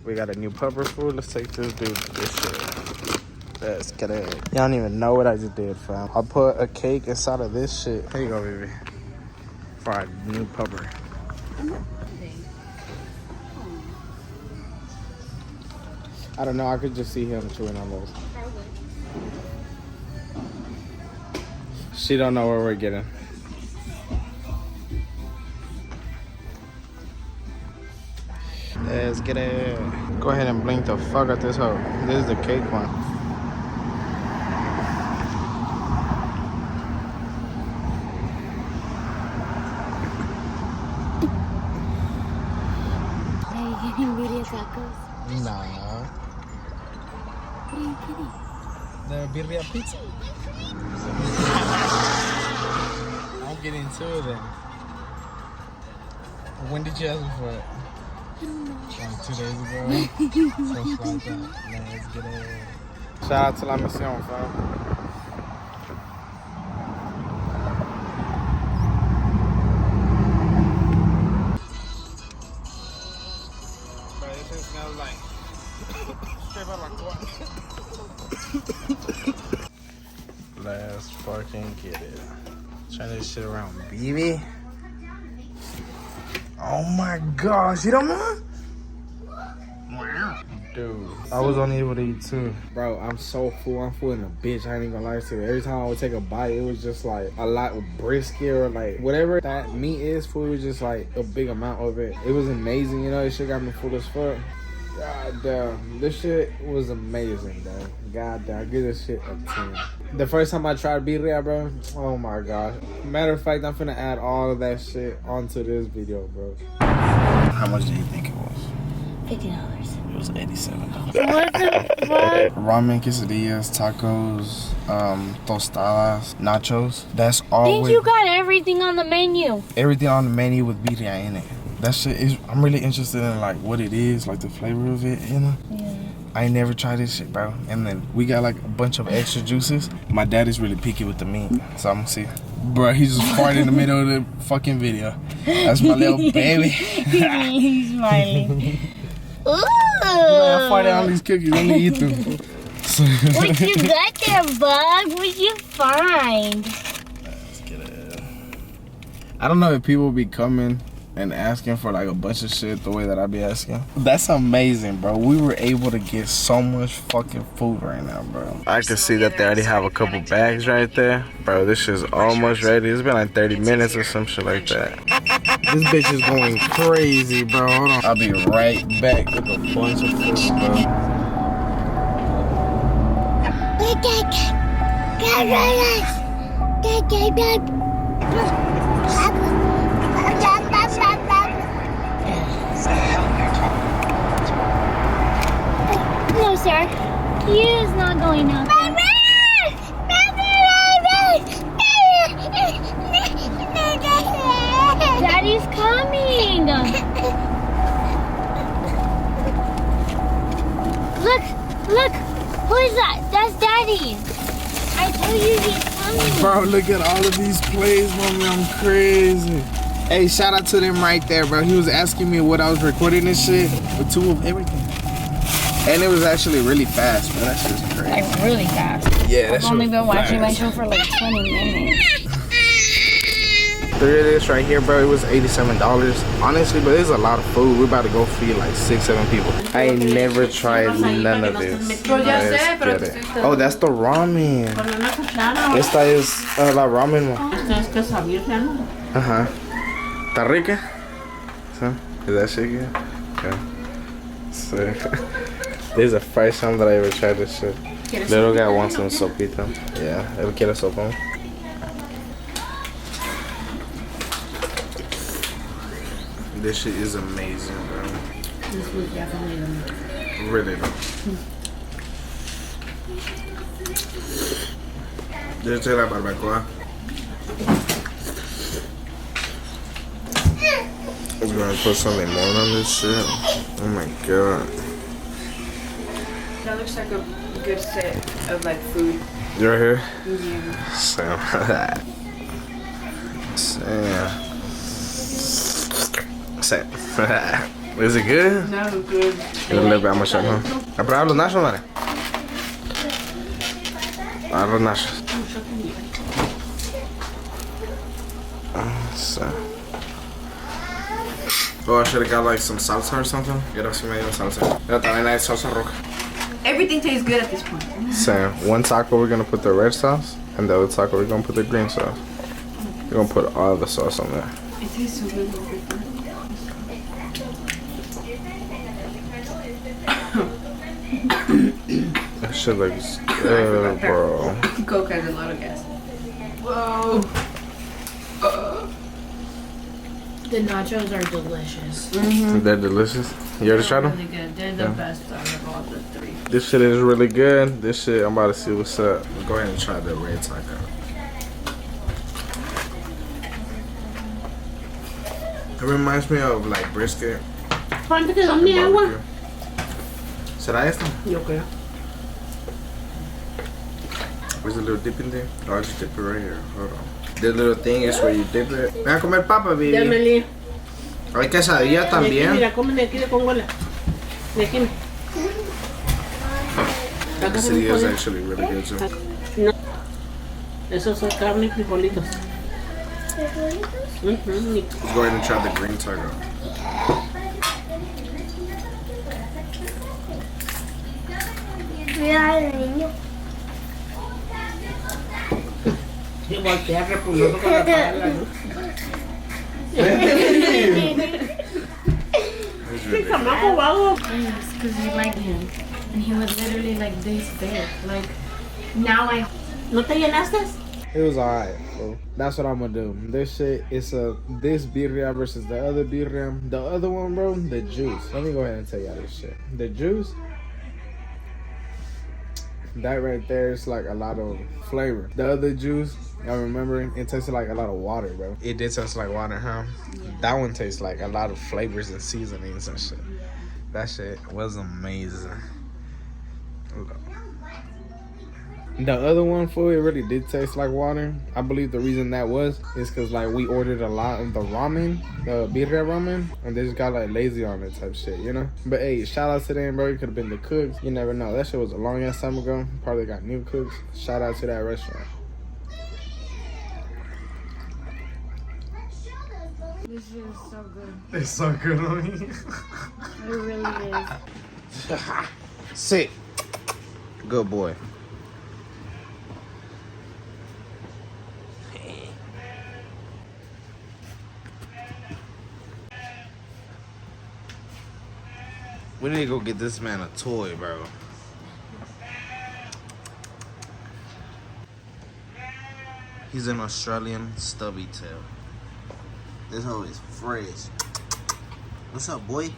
We got a new pupper food. Let's take this dude to this shit. Let's get it. Y'all don't even know what I just did, fam. I put a cake inside of this shit. Here you go, baby. For our new pupper. I don't know. I could just see him chewing on those. She don't know where we're getting. Let's get it. Go ahead and blink the fuck out this hoe. This is the cake one. Are you getting birria tacos? Nah. What are you getting? The birria pizza. I'm getting two of them. When did you ask me for it? I don't know. Like 2 days ago. Something like that. Let's get it. Shout out to La Mission, fam. Bro, this shit smells like straight out like what? Let's fucking get it. Turn this shit around, baby. Oh my gosh, you don't know? Wow. Dude, I was only able to eat two. Bro, I'm so full. I'm full in a bitch. I ain't even gonna lie to you. Every time I would take a bite, it was just like a lot of brisket or like whatever that meat is. Food was just like a big amount of it. It was amazing, you know. This shit got me full as fuck. God damn, this shit was amazing, bro. God damn, I give this shit a 10. The first time I tried birria, bro, oh my gosh. Matter of fact, I'm finna add all of that shit onto this video, bro. How much do you think it was? $50. It was $87. What the fuck? Ramen, quesadillas, tacos, tostadas, nachos. That's all. Think you got everything on the menu? Everything on the menu with birria in it. That shit is. I'm really interested in like what it is, like the flavor of it, you know. Yeah. I ain't never tried this shit, bro. And then we got like a bunch of extra juices. My dad is really picky with the meat, so I'm gonna see. Bro, he just farted in the middle of the fucking video. That's my little baby. He's smiling. Ooh. I farted on these cookies. Let me eat them. What you got there, bug? What'd you find? Let's get it. I don't know if people be coming and asking for like a bunch of shit the way that I be asking. That's amazing, bro. We were able to get so much fucking food right now, bro. I can see that they already have a couple bags right there. Bro, this shit's almost ready. It's been like 30 minutes or some shit like that. This bitch is going crazy, bro. Hold on. I'll be right back with a bunch of food, bro. No, sir. He is not going out there. Daddy's coming. Look. Who is that? That's Daddy. I told you he's coming. Bro, look at all of these plays, mommy. I'm crazy. Hey, shout out to them right there, bro. He was asking me what I was recording this shit with two of everything. And it was actually really fast, bro. That shit's crazy. Like really fast. Yeah, I've only been watching my show for like 20 minutes. Three of this right here, bro, it was $87. Honestly, but there's a lot of food. We're about to go feed like 6-7 people. I ain't never tried none of this. Let's get it. Oh, that's the ramen. Esta es la ramen. Uh-huh. ¿Está rica? Is that shit good? Okay. So, this is the first time that I ever tried this shit. Little guy wants some sopita. Yeah, él quiere sopón. This shit is amazing, bro. This was definitely Really. Did you say that barbacoa? I'm gonna put some lemon on this shit. Oh my god. That looks like a good set of like food. You're here? Yeah. Sam. Sam. Sam. Is it good? No, good. A little bit. I'm gonna show you. ¿A probar los nachos, madre? A los nachos. So. Oh, I should have got like some salsa or something. Get us some salsa. Yeah, también hay salsa roja. Everything tastes good at this point. So, one taco we're gonna put the red sauce, and the other taco we're gonna put the green sauce. We're gonna put all the sauce on there. It tastes so good. That shit looks good, bro. Coke has a lot of gas. Whoa. The nachos are delicious. They're delicious. You already tried them? Really good. They're the best out of all the three. This shit is really good. This shit, I'm about to see what's up. Go ahead and try the red taco. It reminds me of like brisket. ¿Cuánto te da mi agua? ¿Será esto? Yo creo. Where's the little dipping thing? Oh, I just dip it right here. Hold on. The little thing is where you dip it. Ven a comer papa, baby. Démeli. Hay quesadilla también. Mira, come de aquí de Congola. De aquí. The quesadilla is actually really good too. No. Esos son carne y frijolitos. Let's go ahead and try the green taco. Y voltea repugnando con la tabla, ¿no? Chamaco vago. Yes, because we like him. And he was literally like this big. Like, now I... ¿No te llenaste? It was alright, bro. That's what I'm gonna do. This shit, it's this birria versus the other birria. The other one, bro, the juice. Let me go ahead and tell y'all this shit. The juice, that right there is like a lot of flavor. The other juice, I remember it tasted like a lot of water, bro. It did taste like water, huh? Yeah. That one tastes like a lot of flavors and seasonings and shit. That shit was amazing. The other one, fool, it really did taste like water. I believe the reason that was is because like we ordered a lot of the ramen, the birria ramen, and they just got like lazy on it type shit, you know? But hey, shout out to them, bro. You could have been the cooks. You never know. That shit was a long ass time ago. Probably got new cooks. Shout out to that restaurant. This shit is so good. It's so good on me. It really is. Sit. Good boy. We need to go get this man a toy, bro. He's an Australian stubby tail. This hoe is fresh. What's up, boy?